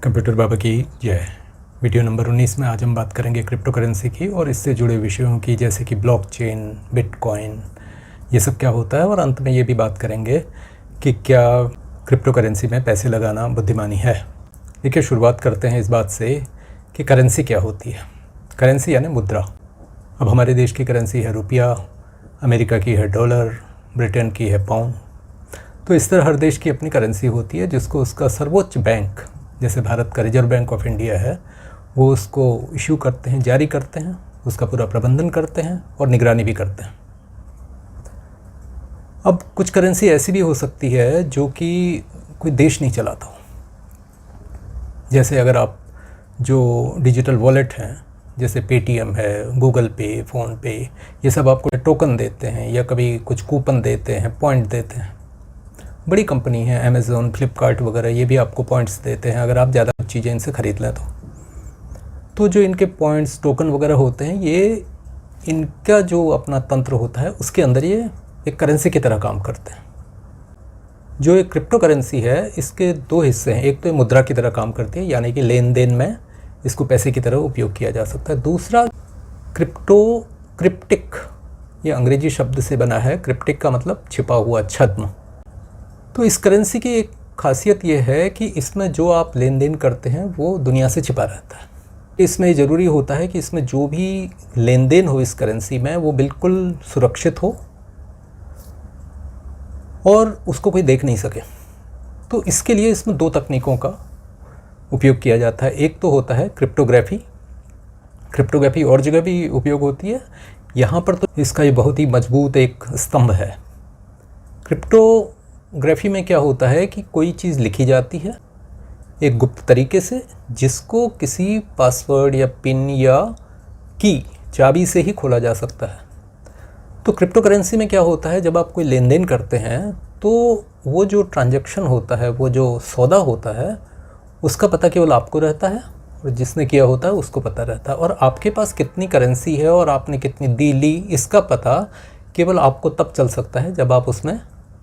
Computer बाबा की जय। Video number 19 में आज हम बात करेंगे क्रिप्टो करेंसी की और इससे जुड़े विषयों की, जैसे कि ब्लॉकचेन, बिटकॉइन, ये सब क्या होता है। और अंत में ये भी बात करेंगे कि क्या क्रिप्टो करेंसी में पैसे लगाना बुद्धिमानी है। देखिए, शुरुआत करते हैं इस बात से कि करेंसी क्या होती है। करेंसी यानी मुद्रा। अब हमारे देश की करेंसी है रुपया, अमेरिका की है डॉलर, ब्रिटेन की है पाउंड। तो इस तरह हर देश की अपनी करेंसी होती है जिसको उसका सर्वोच्च बैंक, जैसे भारत का रिजर्व बैंक ऑफ इंडिया है, वो उसको इशू करते हैं, जारी करते हैं, उसका पूरा प्रबंधन करते हैं और निगरानी भी करते हैं। अब कुछ करेंसी ऐसी भी हो सकती है जो कि कोई देश नहीं चलाता हो। जैसे अगर आप जो डिजिटल वॉलेट हैं, जैसे पेटीएम है, गूगल पे, फ़ोन पे, ये सब आपको टोकन देते हैं या कभी कुछ कूपन देते हैं, पॉइंट देते हैं। बड़ी कंपनी है अमेज़ॉन, फ्लिपकार्ट वगैरह, ये भी आपको पॉइंट्स देते हैं अगर आप ज़्यादा चीज़ें इनसे ख़रीद लें तो जो इनके पॉइंट्स, टोकन वगैरह होते हैं, ये इनका जो अपना तंत्र होता है उसके अंदर ये एक करेंसी की तरह काम करते हैं। जो एक क्रिप्टो करेंसी है, इसके दो हिस्से हैं। एक तो मुद्रा की तरह काम करती है, यानी कि लेन देन में इसको पैसे की तरह उपयोग किया जा सकता है। दूसरा क्रिप्टिक, ये अंग्रेजी शब्द से बना है। क्रिप्टिक का मतलब छिपा हुआ, छद्म। तो इस करेंसी की एक खासियत ये है कि इसमें जो आप लेन देन करते हैं वो दुनिया से छिपा रहता है। इसमें ज़रूरी होता है कि इसमें जो भी लेन देन हो इस करेंसी में वो बिल्कुल सुरक्षित हो और उसको कोई देख नहीं सके। तो इसके लिए इसमें दो तकनीकों का उपयोग किया जाता है। एक तो होता है क्रिप्टोग्राफी। क्रिप्टोग्राफी और जगह भी उपयोग होती है, यहाँ पर तो इसका ये बहुत ही मजबूत एक स्तंभ है। क्रिप्टोग्राफी में क्या होता है कि कोई चीज़ लिखी जाती है एक गुप्त तरीके से, जिसको किसी पासवर्ड या पिन या की, चाबी से ही खोला जा सकता है। तो क्रिप्टो करेंसी में क्या होता है, जब आप कोई लेन देन करते हैं तो वो जो ट्रांजैक्शन होता है, वो जो सौदा होता है, उसका पता केवल आपको रहता है और जिसने किया होता है उसको पता रहता है। और आपके पास कितनी करेंसी है और आपने कितनी दी ली, इसका पता केवल आपको तब चल सकता है जब आप उसमें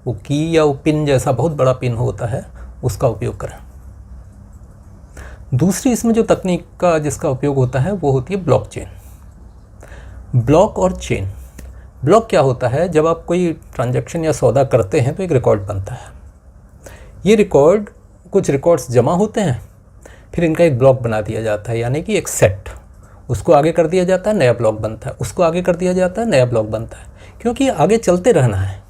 वो की या वो पिन जैसा बहुत बड़ा पिन होता है उसका उपयोग करें। दूसरी इसमें जो तकनीक का जिसका उपयोग होता है वो होती है ब्लॉकचेन। ब्लॉक और चेन। ब्लॉक क्या होता है, जब आप कोई ट्रांजैक्शन या सौदा करते हैं तो एक रिकॉर्ड बनता है। ये रिकॉर्ड, कुछ रिकॉर्ड्स जमा होते हैं, फिर इनका एक ब्लॉक बना दिया जाता है, यानी कि एक सेट। उसको आगे कर दिया जाता है, नया ब्लॉक बनता है, उसको आगे कर दिया जाता है, नया ब्लॉक बनता है, क्योंकि आगे चलते रहना है।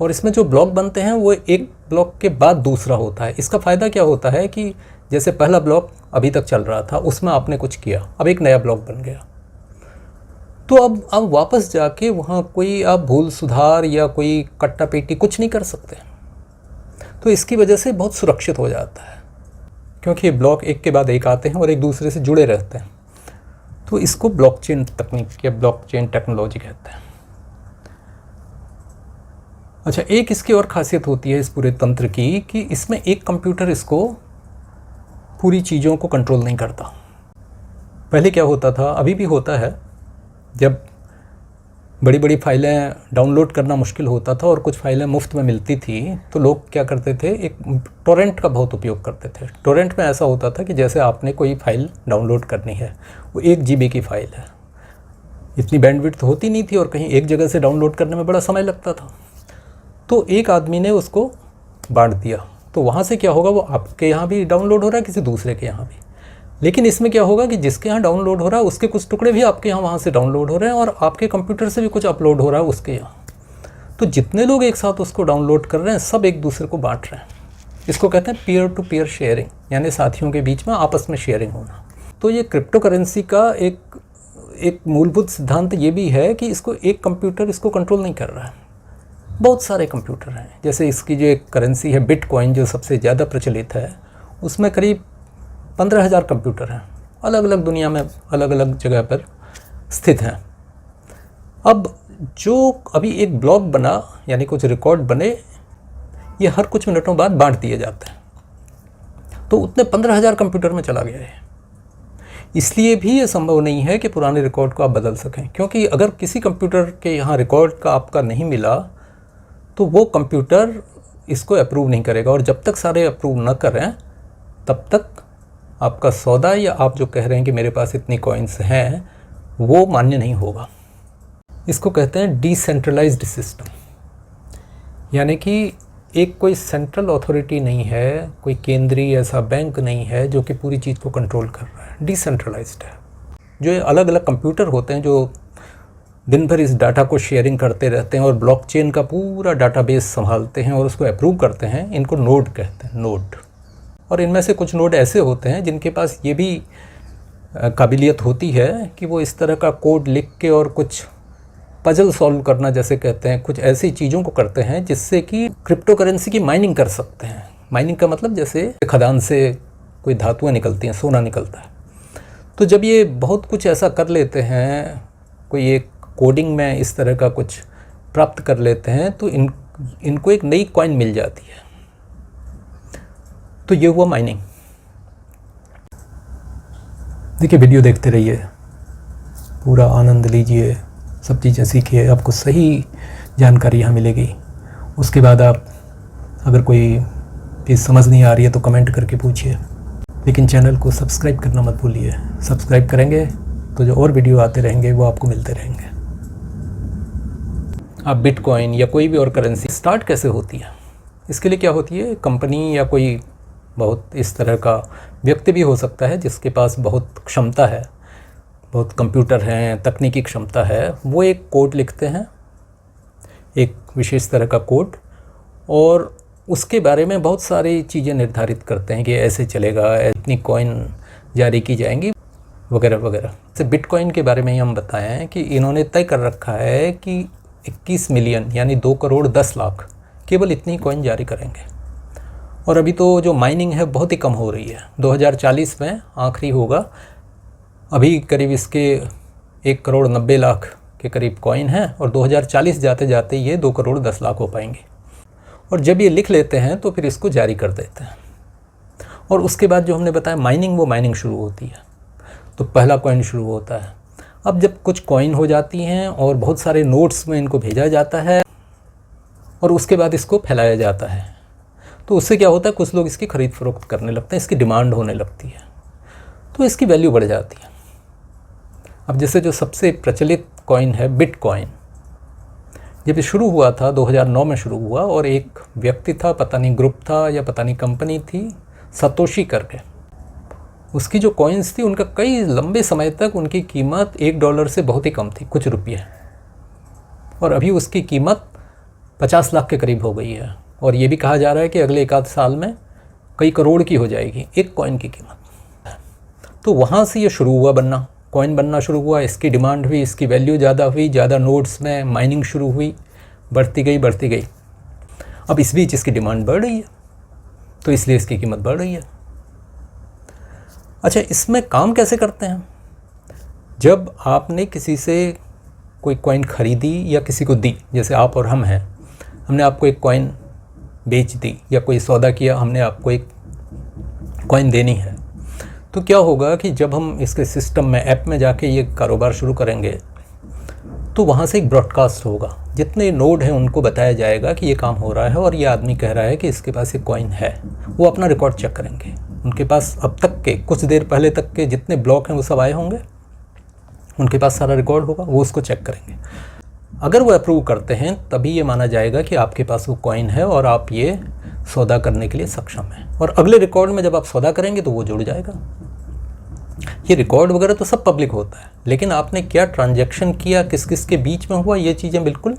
और इसमें जो ब्लॉक बनते हैं वो एक ब्लॉक के बाद दूसरा होता है। इसका फ़ायदा क्या होता है कि जैसे पहला ब्लॉक अभी तक चल रहा था, उसमें आपने कुछ किया, अब एक नया ब्लॉक बन गया, तो अब आप वापस जाके वहाँ कोई आप भूल सुधार या कोई कट्टा पेटी कुछ नहीं कर सकते। तो इसकी वजह से बहुत सुरक्षित हो जाता है, क्योंकि ये ब्लॉक एक के बाद एक आते हैं और एक दूसरे से जुड़े रहते हैं। तो इसको ब्लॉकचेन तकनीक या ब्लॉकचेन टेक्नोलॉजी कहते हैं। अच्छा, एक इसकी और खासियत होती है इस पूरे तंत्र की कि इसमें एक कंप्यूटर इसको पूरी चीज़ों को कंट्रोल नहीं करता। पहले क्या होता था, अभी भी होता है, जब बड़ी बड़ी फाइलें डाउनलोड करना मुश्किल होता था और कुछ फाइलें मुफ्त में मिलती थी, तो लोग क्या करते थे, एक टोरेंट का बहुत उपयोग करते थे। टोरेंट में ऐसा होता था कि जैसे आपने कोई फ़ाइल डाउनलोड करनी है, वो 1 GB की फ़ाइल है, इतनी बैंडविड्थ होती नहीं थी और कहीं एक जगह से डाउनलोड करने में बड़ा समय लगता था। तो एक आदमी ने उसको बांट दिया, तो वहाँ से क्या होगा, वो आपके यहाँ भी डाउनलोड हो रहा है, किसी दूसरे के यहाँ भी। लेकिन इसमें क्या होगा कि जिसके यहाँ डाउनलोड हो रहा है उसके कुछ टुकड़े भी आपके यहाँ वहाँ से डाउनलोड हो रहे हैं और आपके कंप्यूटर से भी कुछ अपलोड हो रहा है उसके यहाँ। तो जितने लोग एक साथ उसको डाउनलोड कर रहे हैं, सब एक दूसरे को बांट रहे हैं। इसको कहते हैं पीयर टू पीयर शेयरिंग, यानी साथियों के बीच में आपस में शेयरिंग होना। तो ये क्रिप्टो करेंसी का एक मूलभूत सिद्धांत ये भी है कि इसको एक कंप्यूटर इसको कंट्रोल नहीं कर रहा है, बहुत सारे कंप्यूटर हैं। जैसे इसकी जो एक करेंसी है बिटकॉइन, जो सबसे ज़्यादा प्रचलित है, उसमें करीब 15,000 कंप्यूटर हैं, अलग अलग दुनिया में अलग अलग जगह पर स्थित हैं। अब जो अभी एक ब्लॉक बना, यानी कुछ रिकॉर्ड बने, ये हर कुछ मिनटों बाद बांट दिए जाते हैं। तो उतने 15,000 कंप्यूटर में चला गया है। इसलिए भी ये संभव नहीं है कि पुराने रिकॉर्ड को आप बदल सकें, क्योंकि अगर किसी कंप्यूटर के यहाँ रिकॉर्ड का आपका नहीं मिला तो वो कंप्यूटर इसको अप्रूव नहीं करेगा, और जब तक सारे अप्रूव न करें तब तक आपका सौदा या आप जो कह रहे हैं कि मेरे पास इतनी कॉइन्स हैं, वो मान्य नहीं होगा। इसको कहते हैं डिसेंट्रलाइज्ड सिस्टम, यानी कि एक कोई सेंट्रल अथॉरिटी नहीं है, कोई केंद्रीय ऐसा बैंक नहीं है जो कि पूरी चीज़ को कंट्रोल कर रहा है। डिसेंट्रलाइज्ड है। जो ये अलग अलग कंप्यूटर होते हैं जो दिन भर इस डाटा को शेयरिंग करते रहते हैं और ब्लॉकचेन का पूरा डाटाबेस संभालते हैं और उसको अप्रूव करते हैं, इनको नोड कहते हैं, नोड। और इनमें से कुछ नोड ऐसे होते हैं जिनके पास ये भी काबिलियत होती है कि वो इस तरह का कोड लिख के और कुछ पजल सॉल्व करना जैसे कहते हैं, कुछ ऐसी चीज़ों को करते हैं जिससे कि क्रिप्टो करेंसी की माइनिंग कर सकते हैं। माइनिंग का मतलब जैसे खदान से कोई धातुएँ निकलती हैं, सोना निकलता है। तो जब ये बहुत कुछ ऐसा कर लेते हैं, कोई एक कोडिंग में इस तरह का कुछ प्राप्त कर लेते हैं, तो इनको एक नई कॉइन मिल जाती है। तो ये हुआ माइनिंग। देखिए, वीडियो देखते रहिए, पूरा आनंद लीजिए, सब चीज़ें सीखिए, आपको सही जानकारी यहाँ मिलेगी। उसके बाद आप अगर कोई चीज़ समझ नहीं आ रही है तो कमेंट करके पूछिए, लेकिन चैनल को सब्सक्राइब करना मत भूलिए। सब्सक्राइब करेंगे तो जो और वीडियो आते रहेंगे वो आपको मिलते रहेंगे। अब बिटकॉइन या कोई भी और करेंसी स्टार्ट कैसे होती है, इसके लिए क्या होती है, कंपनी या कोई बहुत इस तरह का व्यक्ति भी हो सकता है जिसके पास बहुत क्षमता है, बहुत कंप्यूटर हैं, तकनीकी क्षमता है, वो एक कोड लिखते हैं, एक विशेष तरह का कोड, और उसके बारे में बहुत सारी चीज़ें निर्धारित करते हैं कि ऐसे चलेगा, इतनी कॉइन जारी की जाएंगी, वगैरह वगैरह। जैसे बिटकॉइन के बारे में ही हम बताएं हैं कि इन्होंने तय कर रखा है कि 21 मिलियन यानी 2 करोड़ 10 लाख केवल इतनी कॉइन जारी करेंगे। और अभी तो जो माइनिंग है बहुत ही कम हो रही है, 2040 में आखिरी होगा। अभी करीब इसके 1 करोड़ 90 लाख के करीब कॉइन है और 2040 जाते जाते ये 2 करोड़ 10 लाख हो पाएंगे। और जब ये लिख लेते हैं तो फिर इसको जारी कर देते हैं। और उसके बाद जो हमने बताया माइनिंग, वो माइनिंग शुरू होती है, तो पहला कॉइन शुरू होता है। अब जब कुछ कॉइन हो जाती हैं और बहुत सारे नोट्स में इनको भेजा जाता है और उसके बाद इसको फैलाया जाता है, तो उससे क्या होता है, कुछ लोग इसकी खरीद फरोख्त करने लगते हैं, इसकी डिमांड होने लगती है, तो इसकी वैल्यू बढ़ जाती है। अब जैसे जो सबसे प्रचलित कॉइन है बिटकॉइन, जब ये शुरू हुआ था 2009 में शुरू हुआ, और एक व्यक्ति था, पता नहीं ग्रुप था या पता नहीं कंपनी थी, सतोशी करके, उसकी जो कॉइन्स थी उनका कई लंबे समय तक उनकी कीमत $1 से बहुत ही कम थी, कुछ रुपये, और अभी उसकी कीमत 50 लाख के करीब हो गई है। और ये भी कहा जा रहा है कि अगले 1 साल में कई करोड़ की हो जाएगी एक कॉइन की कीमत। तो वहाँ से ये शुरू हुआ बनना, कॉइन बनना शुरू हुआ, इसकी डिमांड हुई, इसकी वैल्यू ज़्यादा हुई, ज़्यादा नोट्स में माइनिंग शुरू हुई, बढ़ती गई बढ़ती गई। अब इस बीच इसकी डिमांड बढ़ रही है, तो इसलिए इसकी कीमत बढ़ रही है। अच्छा, इसमें काम कैसे करते हैं, जब आपने किसी से कोई कॉइन ख़रीदी या किसी को दी, जैसे आप और हम हैं, हमने आपको एक कॉइन बेच दी या कोई सौदा किया, हमने आपको एक कॉइन देनी है, तो क्या होगा कि जब हम इसके सिस्टम में, ऐप में जाके ये कारोबार शुरू करेंगे, तो वहाँ से एक ब्रॉडकास्ट होगा, जितने नोड हैं उनको बताया जाएगा कि ये काम हो रहा है और ये आदमी कह रहा है कि इसके पास एक कॉइन है। वो अपना रिकॉर्ड चेक करेंगे, उनके पास अब तक के, कुछ देर पहले तक के जितने ब्लॉक हैं वो सब आए होंगे, उनके पास सारा रिकॉर्ड होगा, वो उसको चेक करेंगे। अगर वो अप्रूव करते हैं तभी ये माना जाएगा कि आपके पास वो कॉइन है और आप ये सौदा करने के लिए सक्षम हैं। और अगले रिकॉर्ड में जब आप सौदा करेंगे तो वो जुड़ जाएगा। ये रिकॉर्ड वगैरह तो सब पब्लिक होता है, लेकिन आपने क्या ट्रांजैक्शन किया, किस किस के बीच में हुआ, ये चीज़ें बिल्कुल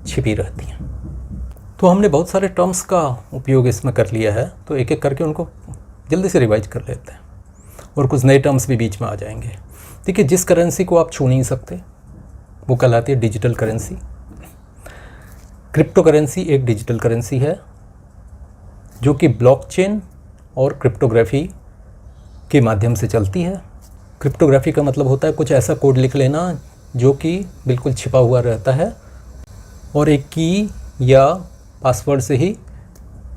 छिपी रहती हैं। तो हमने बहुत सारे टर्म्स का उपयोग इसमें कर लिया है, तो एक एक करके उनको जल्दी से रिवाइज कर लेते हैं, और कुछ नए टर्म्स भी बीच में आ जाएंगे। देखिए, जिस करेंसी को आप छू नहीं सकते वो कहलाती है डिजिटल करेंसी। क्रिप्टो करेंसी एक डिजिटल करेंसी है जो कि ब्लॉकचेन और क्रिप्टोग्राफी के माध्यम से चलती है। क्रिप्टोग्राफी का मतलब होता है कुछ ऐसा कोड लिख लेना जो कि बिल्कुल छिपा हुआ रहता है और एक की या पासवर्ड से ही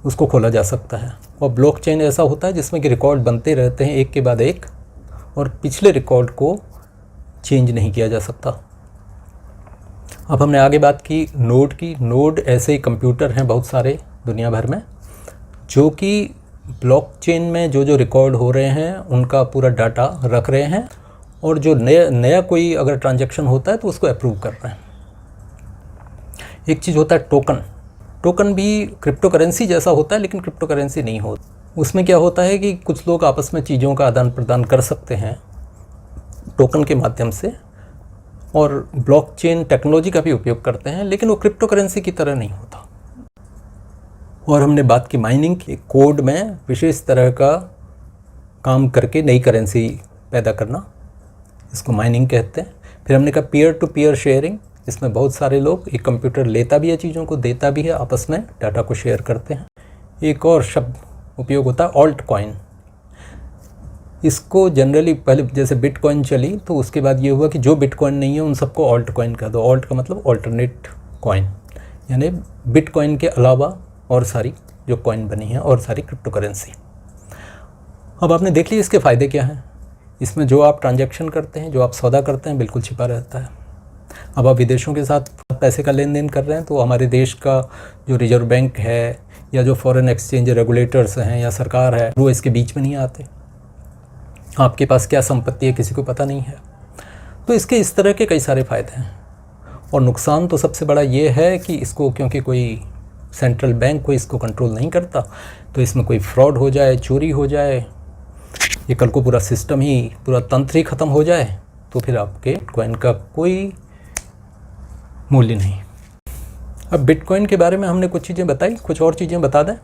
उसको खोला जा सकता है। और ब्लॉकचेन ऐसा होता है जिसमें कि रिकॉर्ड बनते रहते हैं एक के बाद एक, और पिछले रिकॉर्ड को चेंज नहीं किया जा सकता। अब हमने आगे बात की नोड की। नोड ऐसे ही कंप्यूटर हैं बहुत सारे दुनिया भर में जो कि ब्लॉकचेन में जो जो रिकॉर्ड हो रहे हैं उनका पूरा डाटा रख रहे हैं, और जो नया कोई अगर ट्रांजैक्शन होता है तो उसको अप्रूव कर रहे हैं। एक चीज़ होता है टोकन। टोकन भी क्रिप्टो करेंसी जैसा होता है, लेकिन क्रिप्टो करेंसी नहीं होता। उसमें क्या होता है कि कुछ लोग आपस में चीज़ों का आदान प्रदान कर सकते हैं टोकन के माध्यम से, और ब्लॉकचेन टेक्नोलॉजी का भी उपयोग करते हैं, लेकिन वो क्रिप्टो करेंसी की तरह नहीं होता। और हमने बात की माइनिंग की, कोड में विशेष तरह का काम करके नई करेंसी पैदा करना, इसको माइनिंग कहते हैं। फिर हमने कहा पीयर टू पीयर शेयरिंग, इसमें बहुत सारे लोग, एक कंप्यूटर लेता भी है चीज़ों को, देता भी है, आपस में डाटा को शेयर करते हैं। एक और शब्द उपयोग होता है ऑल्ट कॉइन। इसको जनरली पहले जैसे बिटकॉइन चली तो उसके बाद ये हुआ कि जो बिटकॉइन नहीं है उन सबको ऑल्ट कॉइन कह दो। ऑल्ट का मतलब ऑल्टरनेट कॉइन, यानी बिटकॉइन के अलावा और सारी जो कॉइन बनी है और सारी क्रिप्टो करेंसी। अब आपने देख लिया इसके फ़ायदे क्या हैं। इसमें जो आप ट्रांजैक्शन करते हैं, जो आप सौदा करते हैं, बिल्कुल छिपा रहता है। अब आप विदेशों के साथ पैसे का लेन देन कर रहे हैं तो हमारे देश का जो रिजर्व बैंक है या जो फॉरेन एक्सचेंज रेगुलेटर्स हैं या सरकार है, वो इसके बीच में नहीं आते। आपके पास क्या संपत्ति है किसी को पता नहीं है। तो इसके इस तरह के कई सारे फ़ायदे हैं। और नुकसान तो सबसे बड़ा ये है कि इसको, क्योंकि कोई सेंट्रल बैंक कोई इसको कंट्रोल नहीं करता, तो इसमें कोई फ्रॉड हो जाए, चोरी हो जाए, ये कल को पूरा सिस्टम ही, पूरा तंत्र ही ख़त्म हो जाए, तो फिर आपके बिटकॉइन का कोई मूल्य नहीं। अब बिटकॉइन के बारे में हमने कुछ चीज़ें बताई, कुछ और चीज़ें बता दें।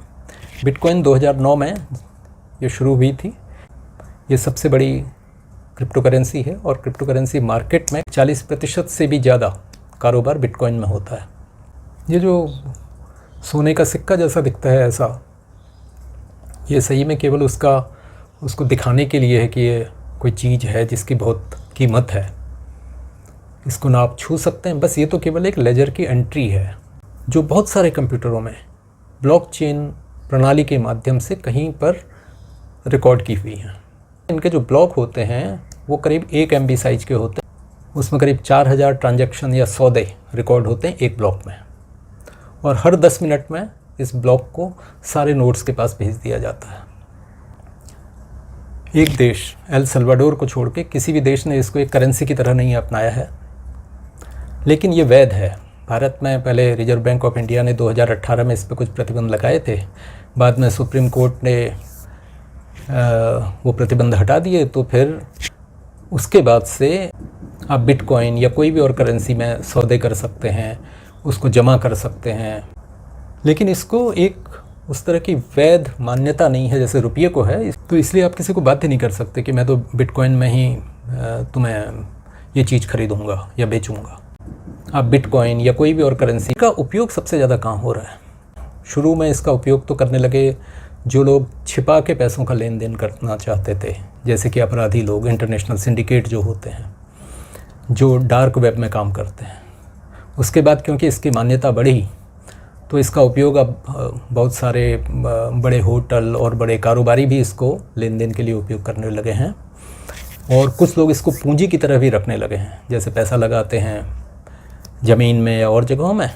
बिटकॉइन 2009 में ये शुरू हुई थी। ये सबसे बड़ी क्रिप्टो करेंसी है और क्रिप्टो करेंसी मार्केट में 40% से भी ज़्यादा कारोबार बिटकॉइन में होता है। ये जो सोने का सिक्का जैसा दिखता है ऐसा, ये सही में केवल उसको दिखाने के लिए है कि ये कोई चीज़ है जिसकी बहुत कीमत है, इसको ना आप छू सकते हैं। बस ये तो केवल एक लेजर की एंट्री है जो बहुत सारे कंप्यूटरों में ब्लॉकचेन प्रणाली के माध्यम से कहीं पर रिकॉर्ड की हुई हैं। इनके जो ब्लॉक होते हैं वो करीब 1 MB साइज के होते हैं। उसमें करीब 4000 ट्रांजैक्शन या सौदे रिकॉर्ड होते हैं एक ब्लॉक में, और हर 10 मिनट में इस ब्लॉक को सारे नोड्स के पास भेज दिया जाता है। एक देश एल सल्वाडोर को छोड़ के किसी भी देश ने इसको एक करेंसी की तरह नहीं अपनाया है, लेकिन ये वैध है। भारत में पहले रिजर्व बैंक ऑफ इंडिया ने 2018 में इस पर कुछ प्रतिबंध लगाए थे, बाद में सुप्रीम कोर्ट ने वो प्रतिबंध हटा दिए, तो फिर उसके बाद से आप बिटकॉइन या कोई भी और करेंसी में सौदे कर सकते हैं, उसको जमा कर सकते हैं, लेकिन इसको एक उस तरह की वैध मान्यता नहीं है जैसे रुपये को है। तो इसलिए आप किसी को बाध्य नहीं कर सकते कि मैं तो बिटकॉइन में ही तुम्हें ये चीज़ खरीदूँगा या बेचूँगा। आप बिटकॉइन या कोई भी और करेंसी का उपयोग सबसे ज़्यादा कहाँ हो रहा है? शुरू में इसका उपयोग तो करने लगे जो लोग छिपा के पैसों का लेन देन करना चाहते थे, जैसे कि अपराधी लोग, इंटरनेशनल सिंडिकेट जो होते हैं, जो डार्क वेब में काम करते हैं। उसके बाद क्योंकि इसकी मान्यता बढ़ी तो इसका उपयोग अब बहुत सारे बड़े होटल और बड़े कारोबारी भी इसको लेन देन के लिए उपयोग करने लगे हैं, और कुछ लोग इसको पूंजी की तरह भी रखने लगे हैं। जैसे पैसा लगाते हैं ज़मीन में या और जगहों में,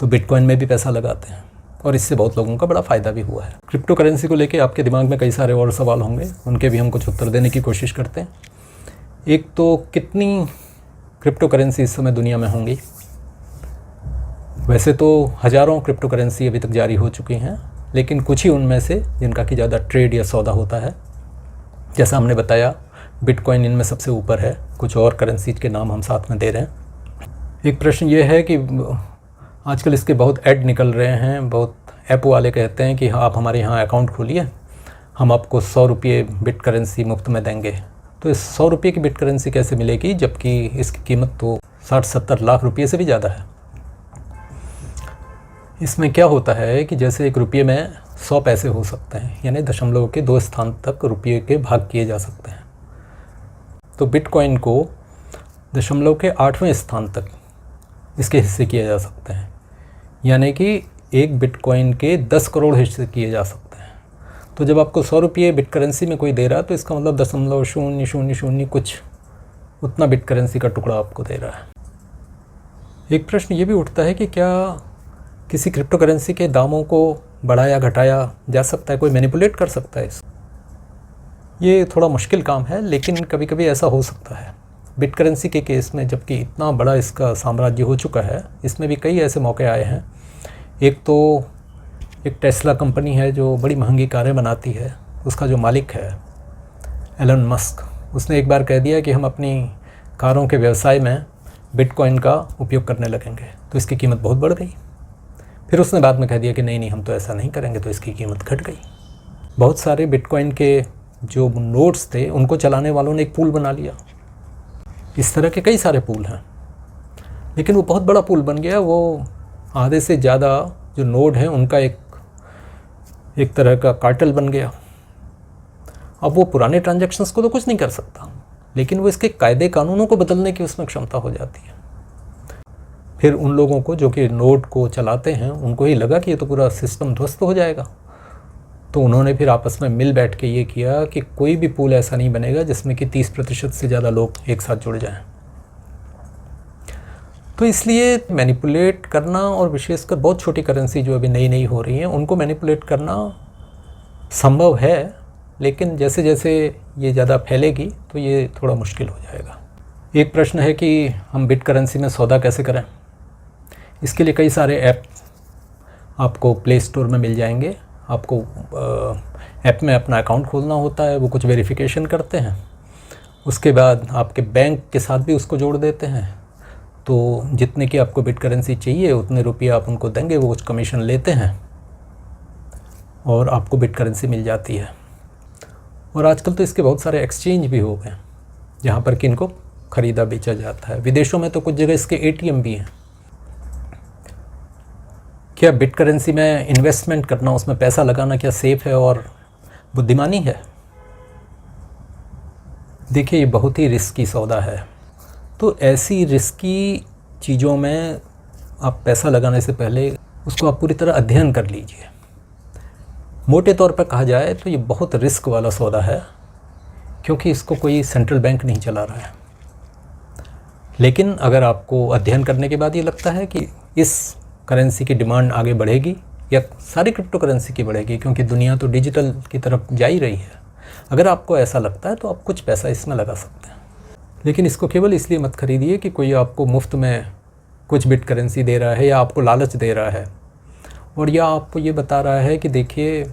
तो बिटकॉइन में भी पैसा लगाते हैं, और इससे बहुत लोगों का बड़ा फ़ायदा भी हुआ है। क्रिप्टो करेंसी को लेके आपके दिमाग में कई सारे और सवाल होंगे, उनके भी हम कुछ उत्तर देने की कोशिश करते हैं। एक तो कितनी क्रिप्टो करेंसी इस समय दुनिया में होंगी? वैसे तो हज़ारों क्रिप्टो करेंसी अभी तक जारी हो चुकी हैं, लेकिन कुछ ही उनमें से जिनका कि ज़्यादा ट्रेड या सौदा होता है। जैसा हमने बताया बिटकॉइन इनमें सबसे ऊपर है, कुछ और करेंसीज के नाम हम साथ में दे रहे हैं। एक प्रश्न ये है कि आजकल इसके बहुत ऐड निकल रहे हैं, बहुत ऐप वाले कहते हैं कि आप हमारे यहाँ अकाउंट खोलिए, हम आपको 100 रुपये बिट करेंसी मुफ्त में देंगे। तो इस 100 रुपये की बिट करेंसी कैसे मिलेगी, जबकि इसकी कीमत तो 60-70 लाख रुपये से भी ज़्यादा है। इसमें क्या होता है कि जैसे एक रुपये में 100 पैसे हो सकते हैं, यानी दशमलव के 2 स्थान तक रुपये के भाग किए जा सकते हैं। तो बिटकॉइन को दशमलव के 8वें स्थान तक इसके हिस्से किए जा सकते हैं, यानी कि एक बिटकॉइन के 10 करोड़ हिस्से किए जा सकते हैं। तो जब आपको 100 रुपये बिट करेंसी में कोई दे रहा है तो इसका मतलब 0.000 कुछ उतना बिट करेंसी का टुकड़ा आपको दे रहा है। एक प्रश्न ये भी उठता है कि क्या किसी क्रिप्टो करेंसी के दामों को बढ़ाया घटाया जा सकता है, कोई मैनिपुलेट कर सकता है इसको। ये थोड़ा मुश्किल काम है, लेकिन कभी कभी ऐसा हो सकता है। बिट करेंसी के केस में जबकि इतना बड़ा इसका साम्राज्य हो चुका है, इसमें भी कई ऐसे मौके आए हैं। एक तो एक टेस्ला कंपनी है जो बड़ी महंगी कारें बनाती है, उसका जो मालिक है एलन मस्क, उसने एक बार कह दिया कि हम अपनी कारों के व्यवसाय में बिटकॉइन का उपयोग करने लगेंगे, तो इसकी कीमत बहुत बढ़ गई। फिर उसने बाद में कह दिया कि नहीं हम तो ऐसा नहीं करेंगे, तो इसकी कीमत घट गई। बहुत सारे बिटकॉइन के जो नोट्स थे उनको चलाने वालों ने एक पूल बना लिया। इस तरह के कई सारे पूल हैं, लेकिन वो बहुत बड़ा पूल बन गया। वो आधे से ज़्यादा जो नोड हैं उनका एक तरह का कार्टेल बन गया। अब वो पुराने ट्रांजैक्शंस को तो कुछ नहीं कर सकता, लेकिन वो इसके कायदे कानूनों को बदलने की उसमें क्षमता हो जाती है। फिर उन लोगों को जो कि नोड को चलाते हैं उनको ही लगा कि ये तो पूरा सिस्टम ध्वस्त हो जाएगा, तो उन्होंने फिर आपस में मिल बैठ के ये किया कि कोई भी पूल ऐसा नहीं बनेगा जिसमें कि 30% से ज़्यादा लोग एक साथ जुड़ जाएं। तो इसलिए मैनिपुलेट करना, और विशेषकर बहुत छोटी करेंसी जो अभी नई हो रही हैं उनको मैनिपुलेट करना संभव है, लेकिन जैसे जैसे ये ज़्यादा फैलेगी तो ये थोड़ा मुश्किल हो जाएगा। एक प्रश्न है कि हम बिट करेंसी में सौदा कैसे करें। इसके लिए कई सारे ऐप आपको प्ले स्टोर में मिल जाएंगे। आपको ऐप में अपना अकाउंट खोलना होता है, वो कुछ वेरिफिकेशन करते हैं, उसके बाद आपके बैंक के साथ भी उसको जोड़ देते हैं। तो जितने की आपको बिट करेंसी चाहिए उतने रुपये आप उनको देंगे, वो कुछ कमीशन लेते हैं और आपको बिट करेंसी मिल जाती है। और आजकल तो इसके बहुत सारे एक्सचेंज भी हो गए जहाँ पर कि इनको ख़रीदा बेचा जाता है। विदेशों में तो कुछ जगह इसके ATM भी हैं। क्या बिट करेंसी में इन्वेस्टमेंट करना, उसमें पैसा लगाना क्या सेफ़ है और बुद्धिमानी है? देखिए, ये बहुत ही रिस्की सौदा है। तो ऐसी रिस्की चीज़ों में आप पैसा लगाने से पहले उसको आप पूरी तरह अध्ययन कर लीजिए। मोटे तौर पर कहा जाए तो ये बहुत रिस्क वाला सौदा है, क्योंकि इसको कोई सेंट्रल बैंक नहीं चला रहा है। लेकिन अगर आपको अध्ययन करने के बाद ये लगता है कि इस करेंसी की डिमांड आगे बढ़ेगी या सारी क्रिप्टो करेंसी की बढ़ेगी, क्योंकि दुनिया तो डिजिटल की तरफ जा ही रही है, अगर आपको ऐसा लगता है तो आप कुछ पैसा इसमें लगा सकते हैं। लेकिन इसको केवल इसलिए मत खरीदिए कि कोई आपको मुफ्त में कुछ बिट करेंसी दे रहा है या आपको लालच दे रहा है और या आपको ये बता रहा है कि देखिए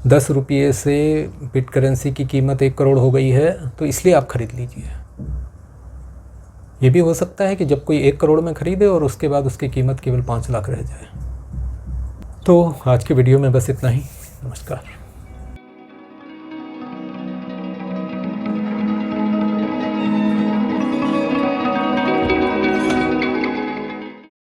10 रुपये से बिट करेंसी की कीमत 1 करोड़ हो गई है, तो इसलिए आप ख़रीद लीजिए। ये भी हो सकता है कि जब कोई 1 करोड़ में ख़रीदे और उसके बाद उसकी कीमत केवल 5 लाख रह जाए। तो आज के वीडियो में बस इतना ही। नमस्कार।